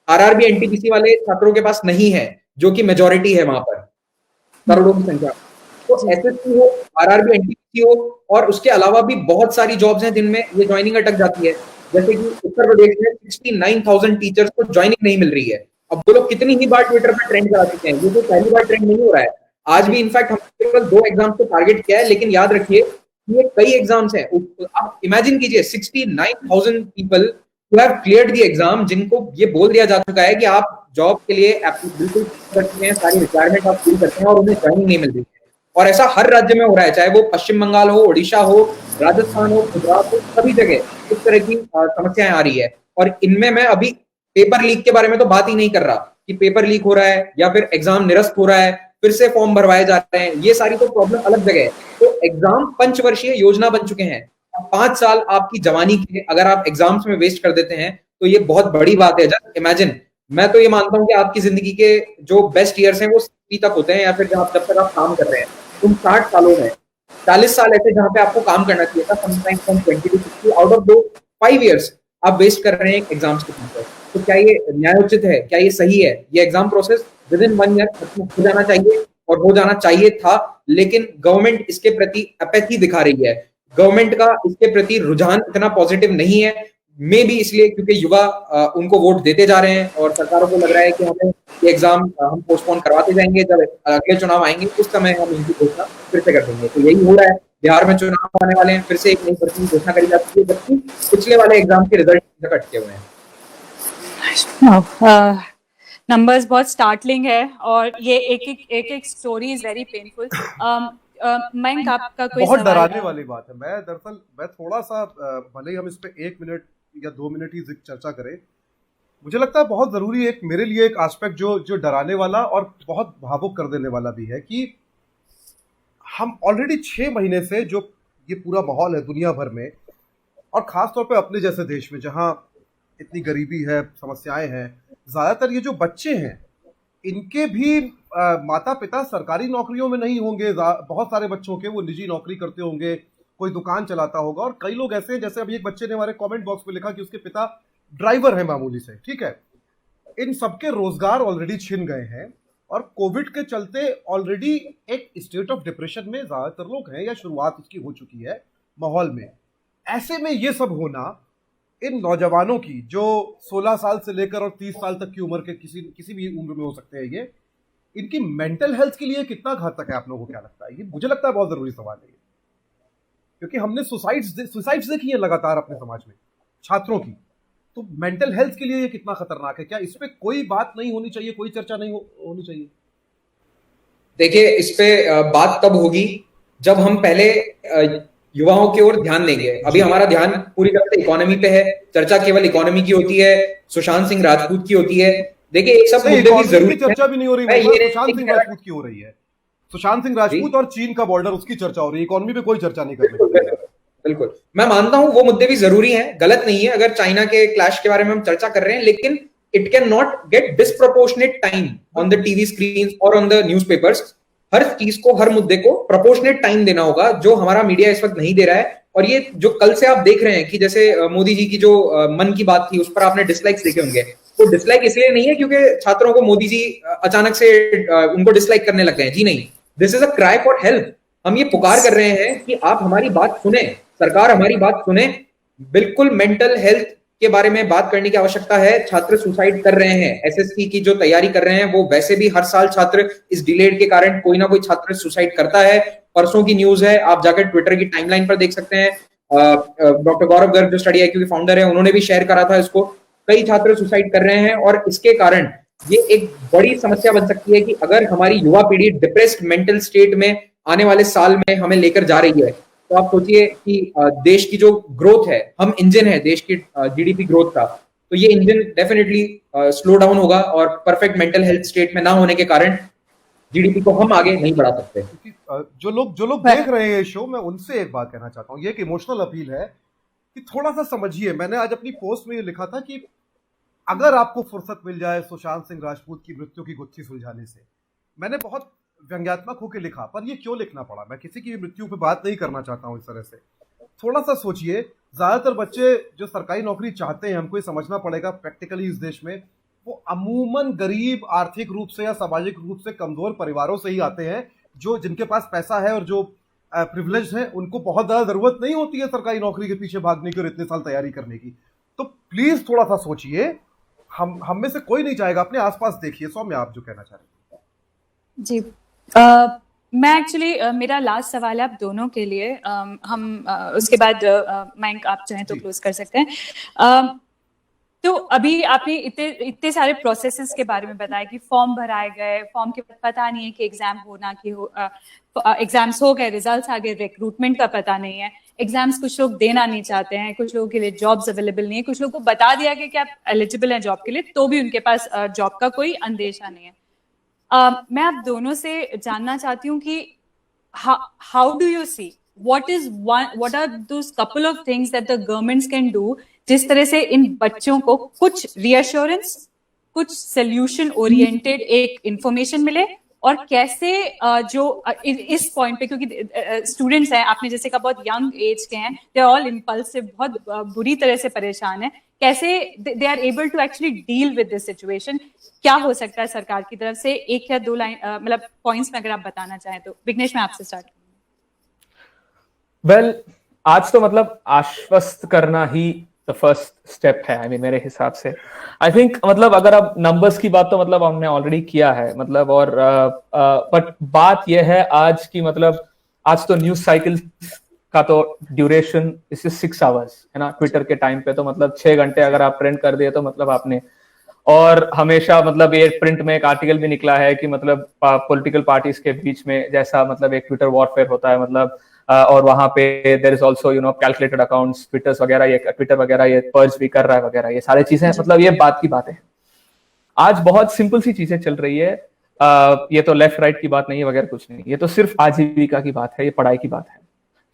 आरआरबी एनटीपीसी वाले छात्रों के पास नहीं है, जो कि मेजोरिटी है वहां पर, करोड़ों की संख्या। तो एसएससी हो, आरआरबी एनटीपीसी हो, और उसके अलावा भी बहुत सारी जॉब्स हैं जिनमें ये ज्वाइनिंग अटक जाती है। जैसे कि उत्तर प्रदेश में 69,000 टीचर्स को ज्वाइनिंग नहीं मिल रही है। अब वो लोग कितनी ही बार ट्विटर पर ट्रेंड करा चुके हैं, ये तो पहली बार ट्रेंड नहीं हो रहा है। आज भी इनफैक्ट हमने केवल 2 एग्जाम्स को टारगेट किया है, लेकिन याद रखिए ये कई एग्जाम्स हैं। आप इमेजिन कीजिए 69,000 people who have cleared the exam, जिनको ये बोल दिया जा चुका है कि आप जॉब के लिए बिल्कुल करते हैं, सारी रिक्वायरमेंट आप पूरी करते हैं, और उन्हें ज्वाइनिंग नहीं मिल रही है। और ऐसा हर राज्य में हो रहा है, चाहे वो पश्चिम बंगाल हो, ओडिशा हो, राजस्थान हो, गुजरात हो, सभी जगह इस तरह की समस्याएं आ रही है। और इनमें मैं अभी पेपर लीक के बारे में तो बात ही नहीं कर रहा कि पेपर लीक हो रहा है या फिर एग्जाम निरस्त हो रहा है, फिर से फॉर्म भरवाए जा रहे हैं, ये सारी तो प्रॉब्लम अलग जगह है। तो एग्जाम पंचवर्षीय योजना बन चुके हैं। 5 साल आपकी जवानी के अगर आप एग्जाम्स में वेस्ट कर देते हैं तो ये बहुत बड़ी बात है। जस्ट इमेजिन, मैं तो ये मानता हूं कि आपकी जिंदगी के जो बेस्ट ईयर्स हैं वो 60 तक होते हैं, या फिर जब तक आप काम कर रहे हैं। तुम 60 सालों में 40 साल ऐसे जहां पे आपको काम करना चाहिए था, sometimes from 20 to 60, out of दो 5 इयर्स आप वेस्ट कर रहे हैं एग्जाम्स के पीछे। तो क्या ये न्यायोचित है? क्या ये सही है? ये exam process with in 1 year खत्म हो जाना चाहिए, और हो जाना चाहिए था, लेकिन गवर्नमेंट इसके प्रति अपैथी दिखा रही है। गवर्नमेंट का इसके प्रति रुझान इतना पॉजिटिव नहीं है, मे भी इसलिए क्योंकि युवा उनको वोट देते जा रहे हैं और सरकारों को लग रहा है कि हमें ये एग्जाम हम पोस्टपोन करवाते जाएंगे, जब अगले चुनाव आएंगे उस समय हम इनकी घोषणा फिर से कर देंगे। तो यही हो रहा है, बिहार में चुनाव आने वाले हैं, फिर से एक नई भर्ती की घोषणा करी जाती है, जबकि पिछले वाले एग्जाम के रिजल्ट तक अटके हुए हैं। नंबर्स बहुत स्टार्टलिंग है, और ये एक story is very painful. Mayank, आपका कोई बहुत सवाल? डराने वाली बात है। मैं थोड़ा सा, भले ही हम इस पे 1 मिनट या 2 मिनट ही चर्चा करें, मुझे लगता है बहुत जरूरी एक मेरे लिए एक एस्पेक्ट जो जो डराने वाला और बहुत भावुक कर देने वाला भी है कि हम ऑलरेडी 6 महीने से जो ये पूरा माहौल है दुनिया भर में और खास तौर पे अपने जैसे देश में जहां इतनी गरीबी है, समस्याएं हैं, ज्यादातर ये जो बच्चे हैं इनके भी माता पिता सरकारी नौकरियों में नहीं होंगे। बहुत सारे बच्चों के वो निजी नौकरी करते होंगे, कोई दुकान चलाता होगा, और कई लोग ऐसे हैं, जैसे अभी एक बच्चे ने हमारे कमेंट बॉक्स में लिखा कि उसके पिता ड्राइवर है मामूली से, ठीक है। इन सबके रोजगार ऑलरेडी छिन गए हैं और कोविड के चलते ऑलरेडी एक स्टेट ऑफ डिप्रेशन में ज्यादातर लोग हैं या शुरुआत इसकी हो चुकी है माहौल में। ऐसे में ये सब होना इन नौजवानों की जो 16 साल से लेकर और 30 साल तक की उम्र के किसी भी उम्र में हो सकते हैं, ये इनकी मेंटल हेल्थ के लिए कितना घातक है? आप लोगों को क्या लगता है? ये मुझे लगता है बहुत जरूरी सवाल है, क्योंकि हमने सुसाइड्स देखी है लगातार अपने समाज में छात्रों की। तो मेंटल हेल्थ के लिए ये कितना खतरनाक है? क्या इस पे कोई बात नहीं होनी चाहिए, कोई चर्चा नहीं होनी चाहिए? देखिए, इस पे बात तब होगी जब हम पहले युवाओं की ओर ध्यान देंगे। अभी हमारा ध्यान पूरी तरह से इकोनॉमी पे है, चर्चा केवल इकोनॉमी की होती है, सुशांत सिंह राजपूत की होती है। देखिए, एक सब मुद्दे भी जरूरी चर्चा भी नहीं हो रही, सुशांत सिंह राजपूत की हो रही है। सुशांत सिंह राजपूत और चीन का बॉर्डर, उसकी चर्चा हो रही है, इकोनॉमी पे कोई चर्चा नहीं कर रही। बिल्कुल, मैं मानता हूं वो मुद्दे भी जरूरी हैं, गलत नहीं है अगर चाइना के क्लैश के बारे में हम चर्चा कर रहे हैं, लेकिन it can not gate disproportionate time on the TV screen और ऑन द न्यूज़पेपर्स। हर चीज को, हर मुद्दे को प्रोपोर्शनेट टाइम देना होगा, जो हमारा मीडिया इस वक्त नहीं दे रहा है। और ये जो कल से आप देख रहे हैं कि जैसे मोदी जी की जो मन की बात थी, उस पर आपने डिसलाइक्स देखे होंगे। तो डिसलाइक इसलिए नहीं है क्योंकि छात्रों को मोदी जी अचानक से उनको डिसलाइक करने लग गए, जी नहीं। This is a cry for help. हम ये पुकार कर रहे हैं कि आप हमारी बात सुने, सरकार हमारी बात सुने। बिल्कुल मेंटल हेल्थ के बारे में बात करने की आवश्यकता है। छात्र सुसाइड कर रहे हैं, एसएससी की जो तैयारी कर रहे हैं, वो वैसे भी हर साल छात्र इस डिलेड के कारण कोई ना कोई छात्र सुसाइड करता है। परसों की न्यूज है, आप जाकर ट्विटर की टाइमलाइन पर देख सकते हैं। डॉक्टर गौरव गर्ग जो स्टडी आईक्यू के फाउंडर है, उन्होंने भी शेयर करा था इसको। कई छात्र सुसाइड कर रहे हैं और इसके कारण ये एक बड़ी समस्या बन सकती है कि अगर हमारी युवा पीढ़ी डिप्रेस्ड मेंटल स्टेट में आने वाले साल में हमें लेकर जा रही है, तो आप सोचिए कि देश की जो ग्रोथ है, हम इंजन है देश की जीडीपी ग्रोथ का, तो ये इंजन डेफिनेटली स्लो डाउन होगा और परफेक्ट मेंटल हेल्थ स्टेट में ना होने के कारण जीडीपी को हम आगे नहीं बढ़ा सकते। जो लोग देख रहे हैं शो, मैं उनसे एक बात कहना चाहता हूँ, ये एक इमोशनल अपील है कि थोड़ा सा समझिए। मैंने आज अपनी पोस्ट में ये लिखा था कि अगर आपको फुर्सत मिल जाए सुशांत सिंह राजपूत की मृत्यु की गुत्थी सुलझाने से, मैंने बहुत व्यंग्यात्मक होकर लिखा, पर ये क्यों लिखना पड़ा? मैं किसी की भी मृत्यु पे बात नहीं करना चाहता हूं इस तरह से। थोड़ा सा सोचिए, ज्यादातर बच्चे जो सरकारी नौकरी चाहते हैं, हमको ये समझना पड़ेगा प्रैक्टिकली इस देश में, वो अमूमन गरीब, आर्थिक रूप से या सामाजिक रूप से कमजोर परिवारों से ही आते हैं। जो जिनके पास पैसा है और जो प्रिविलेज है, उनको बहुत ज्यादा जरूरत नहीं होती है सरकारी नौकरी के पीछे भागने की और इतने साल तैयारी करने की। तो प्लीज थोड़ा सा सोचिए, हम में से कोई नहीं चाहेगा। अपने आसपास देखिए। सौम्या, आप जो कहना चाह रहे हैं। जी, मैं एक्चुअली मेरा लास्ट सवाल है आप दोनों के लिए। हम उसके बाद माइक आप चाहें तो क्लोज कर सकते हैं। तो अभी आपने इतने सारे प्रोसेसेस के बारे में बताया कि फॉर्म भराए गए, फॉर्म के पता नहीं है कि एग्जाम होना कि एग्जाम्स हो गए, रिजल्ट्स आ गए, रिक्रूटमेंट का पता नहीं है, एग्जाम्स कुछ लोग देना नहीं चाहते हैं, कुछ लोगों के लिए जॉब्स अवेलेबल नहीं है, कुछ लोगों को बता दिया गया कि आप एलिजिबल हैं जॉब के लिए, तो भी उनके पास जॉब का कोई अंदेशा नहीं है। मैं आप दोनों से जानना चाहती हूँ कि how do you see what are those couple of things that the governments can do, जिस तरह से इन बच्चों को कुछ reassurance, कुछ solution oriented एक information मिले, और कैसे जो इस पॉइंट पे, क्योंकि स्टूडेंट्स हैं, आपने जैसे कहा बहुत यंग एज के हैं, दे आर ऑल इम्पल्सिव, बहुत बुरी तरह से परेशान है, कैसे they are able to actually deal with this situation? क्या हो सकता है सरकार की तरफ से? एक या दो लाइन मतलब पॉइंट्स में अगर आप बताना चाहें तो। विघ्नेश, मैं आपसे स्टार्ट करूंगा। वेल, आज तो मतलब आश्वस्त करना ही द फर्स्ट स्टेप है। आई मीन, मेरे हिसाब से आई थिंक मतलब अगर अब नंबर्स की बात तो मतलब हमने ऑलरेडी किया है, मतलब और बट बात यह है आज की, मतलब आज तो न्यूज साइकिल का तो ड्यूरेशन इस 6 आवर्स है ना। ट्विटर के टाइम पे तो मतलब 6 घंटे अगर आप प्रिंट कर दिए तो मतलब आपने, और हमेशा मतलब ये प्रिंट में एक आर्टिकल भी निकला है कि मतलब पॉलिटिकल पार्टीज के बीच में जैसा मतलब एक ट्विटर वॉरफेयर होता है, मतलब और वहां पे there is also you know calculated accounts, Twitter वगैरह ये पर्ज भी कर रहा है वगैरह, ये सारी चीजें मतलब ये बात की बातें हैं। आज बहुत सिंपल सी चीजें चल रही है, ये तो लेफ्ट राइट की बात नहीं है वगैरह कुछ नहीं, ये तो सिर्फ आजीविका की बात है, ये पढ़ाई की बात है,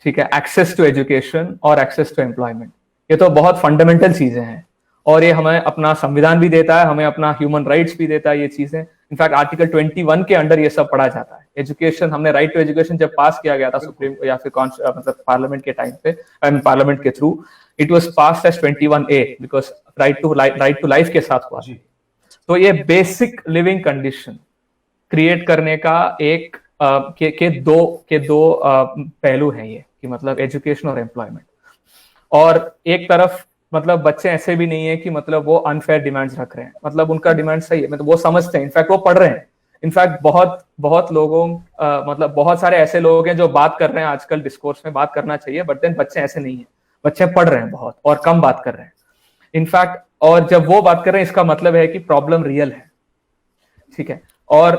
ठीक है। एक्सेस टू एजुकेशन और एक्सेस टू एम्प्लॉयमेंट, ये तो बहुत फंडामेंटल चीजें हैं और ये हमें अपना संविधान भी देता है, हमें अपना ह्यूमन राइट्स भी देता है, ये चीजें इनफैक्ट आर्टिकल 21 के अंडर ये सब पढ़ा जाता है। एजुकेशन, हमने राइट टू एजुकेशन जब पास किया गया था सुप्रीम या फिर मतलब पार्लियामेंट के टाइम पे, पार्लियामेंट के थ्रू, it was passed as 21A because right to life के साथ हुआ। तो ये बेसिक लिविंग कंडीशन क्रिएट करने का एक के दो पहलू हैं ये, कि मतलब एजुकेशन और एम्प्लॉयमेंट। और एक तरफ मतलब बच्चे ऐसे भी नहीं है कि मतलब वो अनफेयर डिमांड्स रख रहे हैं, मतलब उनका डिमांड सही है, मतलब वो समझते हैं, इनफैक्ट वो पढ़ रहे हैं। इनफैक्ट बहुत लोगों मतलब बहुत सारे ऐसे लोग हैं जो बात कर रहे हैं आजकल, डिस्कोर्स में बात करना चाहिए, बट देन बच्चे ऐसे नहीं है, बच्चे पढ़ रहे हैं बहुत और कम बात कर रहे हैं इनफैक्ट। और जब वो बात कर रहे हैं इसका मतलब है कि प्रॉब्लम रियल है, ठीक है। और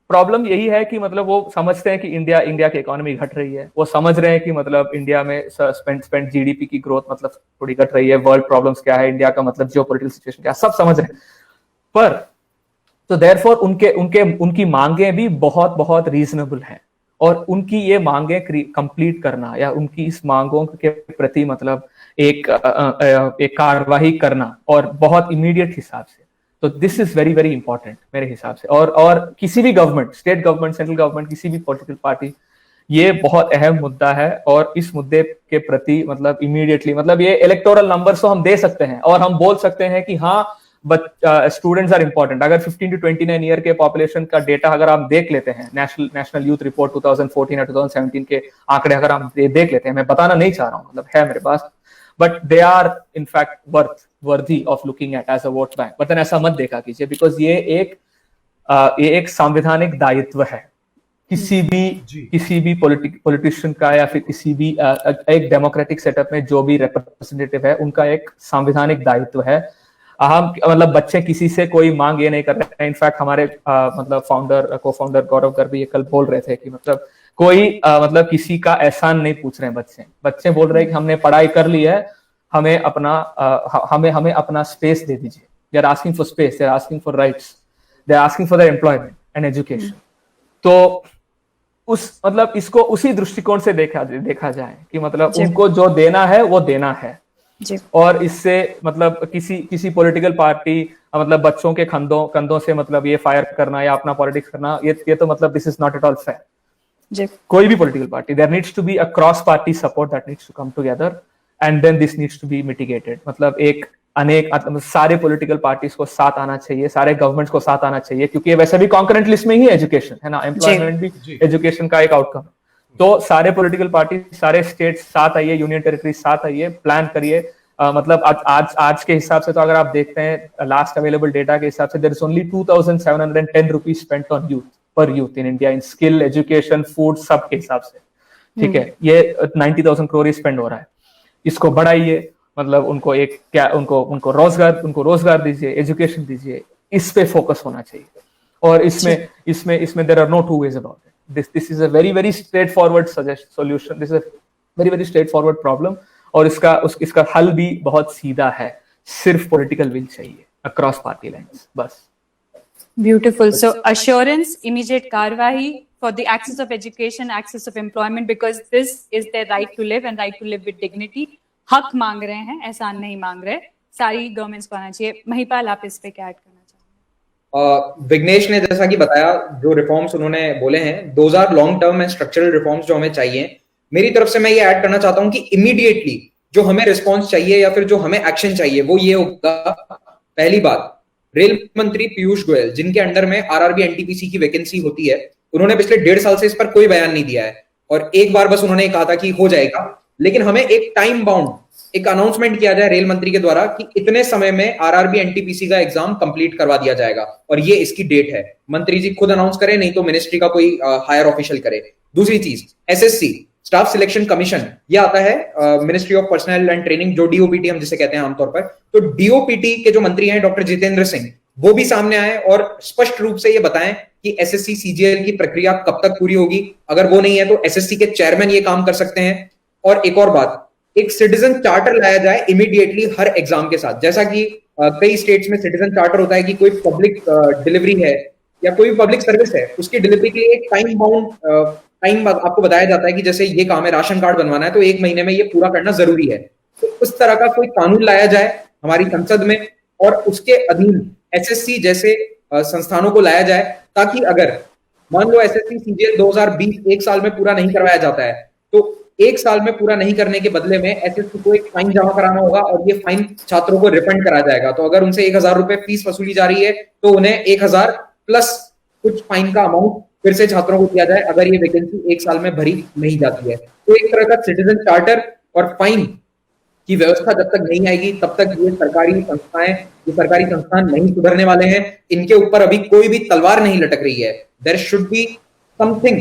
प्रॉब्लम यही है कि मतलब वो समझते हैं कि इंडिया की इकोनॉमी घट रही है, वो समझ रहे हैं कि मतलब इंडिया में स्पेंड जीडीपी की ग्रोथ मतलब थोड़ी घट रही है, वर्ल्ड प्रॉब्लम्स क्या है, इंडिया का मतलब जियोपॉलिटिकल सिचुएशन क्या, सब समझ रहे हैं। पर तो देयरफॉर उनकी मांगे भी बहुत रीजनेबल हैं, और उनकी ये मांगे कंप्लीट करना या उनकी इस मांगों के प्रति मतलब एक कार्यवाही करना और बहुत इमीडिएट हिसाब से, तो this is very very important मेरे हिसाब से। और किसी भी government, state government, central government, किसी भी पॉलिटिकल पार्टी, ये बहुत अहम मुद्दा है। और इस मुद्दे के प्रति मतलब इमीडिएटली मतलब ये इलेक्टोरल नंबर्स तो हम दे सकते हैं और हम बोल सकते हैं कि हाँ बट स्टूडेंट्स आर इंपॉर्टेंट। अगर 15 to 29 ईयर के पॉपुलेशन का डेटा अगर आप देख लेते हैं, नेशनल यूथ रिपोर्ट 2014 या 2017 के आंकड़े अगर हम देख लेते हैं, मैं बताना नहीं चाह रहा हूँ, मतलब है मेरे पास, but they are in fact worthy of looking at as a vote bank. But ऐसा मत देखा कीजिए, बिकॉज ये एक संवैधानिक दायित्व है किसी भी पॉलिटिशियन का या फिर किसी भी एक डेमोक्रेटिक सेटअप में जो भी रिप्रेजेंटेटिव है, उनका एक संवैधानिक दायित्व है। हम मतलब बच्चे किसी से कोई मांग ये नहीं कर रहे हैं। इनफैक्ट हमारे मतलब को फाउंडर गौरव गर्ग भी ये कल बोल रहे थे कि मतलब कोई मतलब किसी का एहसान नहीं पूछ रहे हैं बच्चे बोल रहे हैं कि हमने पढ़ाई कर ली है, हमें अपना स्पेस दे दीजिए। They are asking for space, they are asking for rights, they are asking for their employment and education. तो मतलब इसको उसी दृष्टिकोण से देखा जाए कि मतलब उनको जो देना है वो देना है। और इससे मतलब किसी पॉलिटिकल पार्टी मतलब बच्चों के कंधों से मतलब ये फायर करना या अपना पॉलिटिक्स करना, ये तो मतलब this is not at all fair. कोई भी political party, there needs to be a cross party support that needs to come together and then this needs to be mitigated. मतलब सारे पॉलिटिकल पार्टीज को साथ आना चाहिए, सारे गवर्नमेंट्स को साथ आना चाहिए, क्योंकि ये वैसे भी कॉन्करेंट लिस्ट में ही एजुकेशन है ना, एम्प्लॉयमेंट भी एजुकेशन का एक आउटकम। तो सारे पॉलिटिकल पार्टी, सारे स्टेट्स साथ आइए, यूनियन टेरिटरी साथ आइए, प्लान करिए। मतलब आज के हिसाब से तो अगर आप देखते हैं लास्ट अवेलेबल डेटा के हिसाब से there is only 2710 rupees spent on youth per youth in India, in skill, education, food, सब के हिसाब से, ठीक है। ये 90,000 करोड़ स्पेंड हो रहा है। इसको बढ़ाइए, मतलब उनको रोजगार दीजिए, एजुकेशन दीजिए, इस पे फोकस होना चाहिए। और इसमें there are no two ways about it. This is a very very straightforward solution, this is a very very straightforward problem. और इसका हल भी बहुत सीधा है, सिर्फ पॉलिटिकल विल चाहिए अक्रॉस पार्टी लाइंस, बस। Beautiful. So assurance, immediate karwahi for the access of education, access of employment, because this is their right to live and right to live with dignity. हक मांग रहे हैं, एहसान नहीं मांग रहे। सारी गवर्नमेंट्स को आना चाहिए। महिपाल, आप इस पे क्या ऐड करना चाहेंगे? विघ्नेश ने जैसा कि बताया, जो रिफॉर्म्स उन्होंने बोले हैं, those are long term and structural reforms जो हमें चाहिए। मेरी तरफ से मैं ये ऐड करना चाहता हूं कि इमीडिएटली जो हमें रिस्पॉन्स चाहिए या फिर जो हमें एक्शन चाहिए वो ये होगा। पहली बात, रेल मंत्री पीयूष गोयल, जिनके अंडर में आरआरबी एनटीपीसी की वैकेंसी होती है, उन्होंने पिछले 1.5 साल से इस पर कोई बयान नहीं दिया है। और एक बार बस उन्होंने कहा था कि हो जाएगा, लेकिन हमें एक टाइम बाउंड एक अनाउंसमेंट किया जाए रेल मंत्री के द्वारा कि इतने समय में आरआरबी एनटीपीसी का एग्जाम कंप्लीट करवा दिया जाएगा, और ये इसकी डेट है। मंत्री जी खुद अनाउंस करें, नहीं तो मिनिस्ट्री का कोई हायर ऑफिशियल करे। दूसरी चीज, एसएससी स्टाफ सिलेक्शन कमीशन, ये आता है ministry of personal and training, जो डीओपीटी हम जिसे कहते हैं आमतौर पर। तो डीओपीटी के जो मंत्री हैं डॉक्टर जितेंद्र सिंह, वो भी सामने आए और स्पष्ट रूप से ये बताएं कि एसएससी सीजीएल की प्रक्रिया कब तक पूरी होगी। अगर वो नहीं है तो एसएससी के चेयरमैन ये काम कर सकते हैं। और एक और बात, एक सिटीजन चार्टर लाया जाए इमीडिएटली हर एग्जाम के साथ, जैसा कि कई स्टेट्स में सिटीजन चार्टर होता है कि कोई पब्लिक डिलीवरी है या कोई पब्लिक सर्विस है, उसकी डिलीवरी के लिए एक टाइम बाउंड टाइम आपको बताया जाता है कि जैसे ये काम है, राशन कार्ड बनवाना है तो 1 महीने में ये पूरा करना जरूरी है। तो उस तरह का कोई कानून लाया जाए हमारी संसद में और उसके अधीन एसएससी जैसे संस्थानों को लाया जाए, ताकि अगर मान लो एसएससी सीजीएल 2020 एक साल में पूरा नहीं करवाया जाता है तो 1 साल में पूरा नहीं करने के बदले में एसएससी को एक फाइन जमा कराना होगा और ये फाइन छात्रों को रिफंड करा जाएगा। तो अगर उनसे 1000 रुपए फीस वसूली जा रही है तो उन्हें 1000 प्लस कुछ फाइन का अमाउंट फिर से छात्रों को दिया जाए अगर ये वैकेंसी 1 साल में भरी नहीं जाती है। तो एक तरह का सिटीजन चार्टर और फाइन की व्यवस्था जब तक नहीं आएगी तब तक ये सरकारी संस्थान नहीं सुधरने वाले हैं। इनके ऊपर अभी कोई भी तलवार नहीं लटक रही है। देयर शुड बी समथिंग,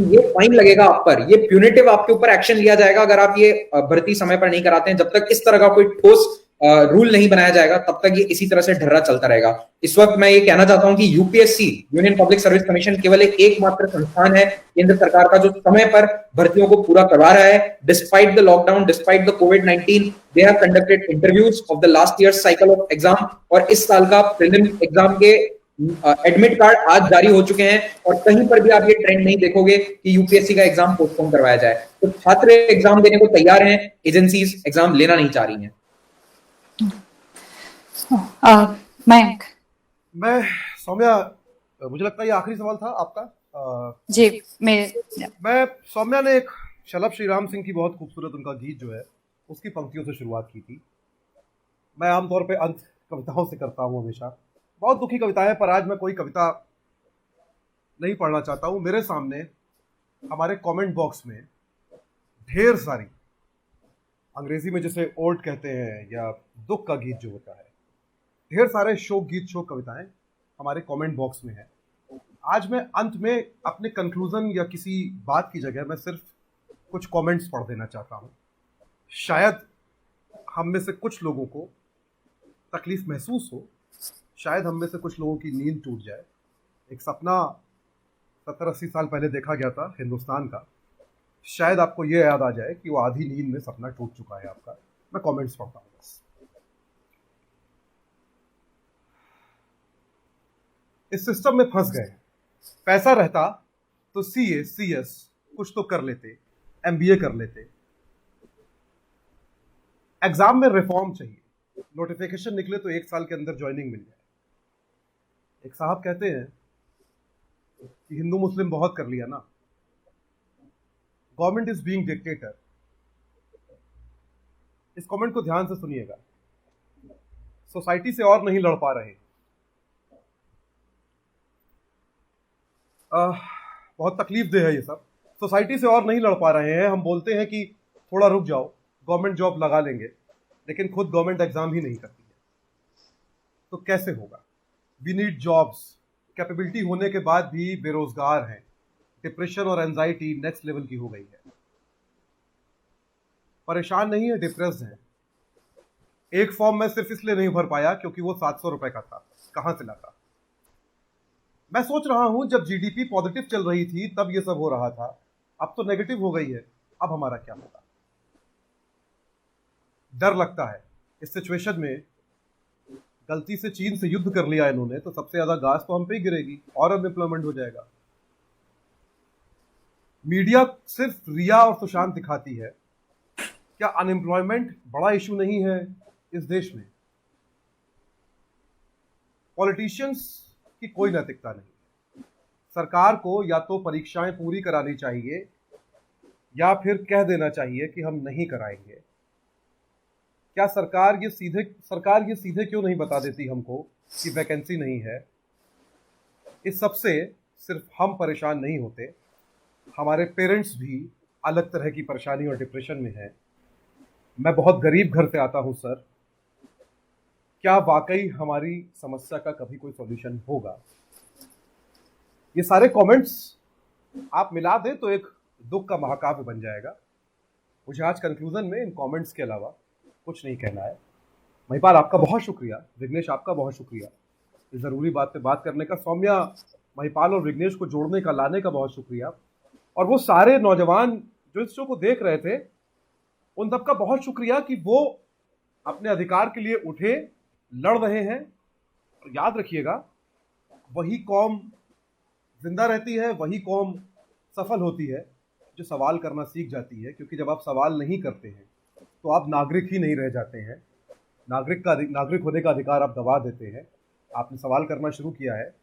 ये फाइन लगेगा आप पर, ये प्यूनिटिव आपके ऊपर एक्शन लिया जाएगा अगर आप ये भर्ती समय पर नहीं कराते हैं। जब तक इस तरह का कोई ठोस रूल नहीं बनाया जाएगा तब तक ये इसी तरह से ढर्रा चलता रहेगा। इस वक्त मैं ये कहना चाहता हूं कि UPSC, union public service commission, केवल एकमात्र संस्थान है केंद्र सरकार का जो समय पर भर्तियों को पूरा करवा रहा है। Despite the lockdown, despite the covid, they have conducted interviews of the last year cycle of exam और इस साल का प्रीलिम एग्जाम के एडमिट कार्ड आज जारी हो चुके हैं और कहीं पर भी आप ये ट्रेंड नहीं देखोगे कि यूपीएससी का एग्जाम पोस्टपोन करवाया जाए। तो छात्र एग्जाम देने को तैयार हैं, एजेंसीज एग्जाम लेना नहीं चाह रही हैं। मयंक। मैं सौम्या, मुझे लगता है ये आखिरी सवाल था आपका। जी मैं सौम्या ने एक शलभ श्री राम सिंह की बहुत खूबसूरत उनका गीत जो है उसकी पंक्तियों से शुरुआत की थी। मैं आमतौर पे अंत कविताओं से करता हूँ हमेशा, बहुत दुखी कविताएं, पर आज मैं कोई कविता नहीं पढ़ना चाहता हूँ। मेरे सामने हमारे कमेंट बॉक्स में ढेर सारी, अंग्रेजी में जिसे ओड कहते हैं या दुख का गीत जो होता है, ढेर सारे शोक गीत, शोक कविताएं हमारे कमेंट बॉक्स में है। आज मैं अंत में अपने कंक्लूजन या किसी बात की जगह मैं सिर्फ कुछ कमेंट्स पढ़ देना चाहता हूं। शायद हम में से कुछ लोगों को तकलीफ महसूस हो, शायद हम में से कुछ लोगों की नींद टूट जाए। एक सपना 70-80 साल पहले देखा गया था हिंदुस्तान का, शायद आपको ये याद आ जाए कि वो आधी नींद में सपना टूट चुका है आपका। मैं कमेंट्स पढ़ता हूँ बस। इस सिस्टम में फंस गए, पैसा रहता तो सीए सीएस कुछ तो कर लेते, एमबीए कर लेते। एग्जाम में रिफॉर्म चाहिए, नोटिफिकेशन निकले तो 1 साल के अंदर ज्वाइनिंग मिल जाए। एक साहब कहते हैं कि हिंदू मुस्लिम बहुत कर लिया ना, गवर्नमेंट इज बीइंग डिक्टेटर। इस कमेंट को ध्यान से सुनिएगा। सोसाइटी से और नहीं लड़ पा रहे, बहुत तकलीफ दे है ये सब। सोसाइटी से और नहीं लड़ पा रहे हैं, हम बोलते हैं कि थोड़ा रुक जाओ, गवर्नमेंट जॉब लगा लेंगे, लेकिन खुद गवर्नमेंट एग्जाम ही नहीं करती है, तो कैसे होगा? We need jobs. कैपेबिलिटी होने के बाद भी बेरोजगार हैं, डिप्रेशन और एंजाइटी नेक्स्ट लेवल की हो गई है। परेशान नहीं है, डिप्रेस्ड है। एक फॉर्म में सिर्फ इसलिए नहीं भर पाया क्योंकि वो 700 रुपए का था, कहां से लाता। मैं सोच रहा हूं जब जीडीपी पॉजिटिव चल रही थी तब ये सब हो रहा था, अब तो नेगेटिव हो गई है, अब हमारा क्या होगा? डर लगता है इस सिचुएशन में। गलती से चीन से युद्ध कर लिया इन्होंने तो सबसे ज्यादा गाज तो हम पे ही गिरेगी और अनएम्प्लॉयमेंट हो जाएगा। मीडिया सिर्फ रिया और सुशांत दिखाती है, क्या अनएम्प्लॉयमेंट बड़ा इशू नहीं है इस देश में? पॉलिटिशियंस की कोई नैतिकता नहीं। सरकार को या तो परीक्षाएं पूरी करानी चाहिए या फिर कह देना चाहिए कि हम नहीं कराएंगे। क्या सरकार ये सीधे क्यों नहीं बता देती हमको कि वैकेंसी नहीं है? इस सब से सिर्फ हम परेशान नहीं होते, हमारे पेरेंट्स भी अलग तरह की परेशानी और डिप्रेशन में हैं। मैं बहुत गरीब घर से आता हूं सर, क्या वाकई हमारी समस्या का कभी कोई सॉल्यूशन होगा? ये सारे कमेंट्स आप मिला दें तो एक दुख का महाकाव्य बन जाएगा। मुझे आज कंक्लूजन में इन कमेंट्स के अलावा कुछ नहीं कहना है। महिपाल आपका बहुत शुक्रिया, विघ्नेश आपका बहुत शुक्रिया। इस ज़रूरी बात पे बात करने का, सौम्या, महिपाल और विघ्नेश को जोड़ने का, लाने का बहुत शुक्रिया। और वो सारे नौजवान जो इस शो को देख रहे थे, उन सबका बहुत शुक्रिया कि वो अपने अधिकार के लिए उठे, लड़ रहे हैं। और याद रखिएगा, वही कौम जिंदा रहती है, वही कौम सफल होती है जो सवाल करना सीख जाती है। क्योंकि जब आप सवाल नहीं करते हैं तो आप नागरिक ही नहीं रह जाते हैं। नागरिक होने का अधिकार आप गवा देते हैं। आपने सवाल करना शुरू किया है,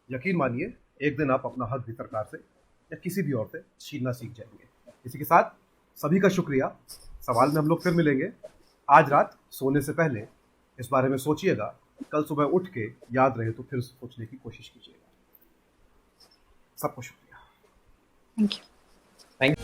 यकीन मानिए एक दिन आप अपना हक भी सरकार से या किसी भी और से छीनना सीख जाएंगे। इसी के साथ सभी का शुक्रिया। सवाल में हम लोग फिर मिलेंगे। आज रात सोने से पहले इस बारे में सोचिएगा, कल सुबह उठ के याद रहे तो फिर सोचने की कोशिश कीजिएगा। सबको शुक्रिया। Thank you. थैंक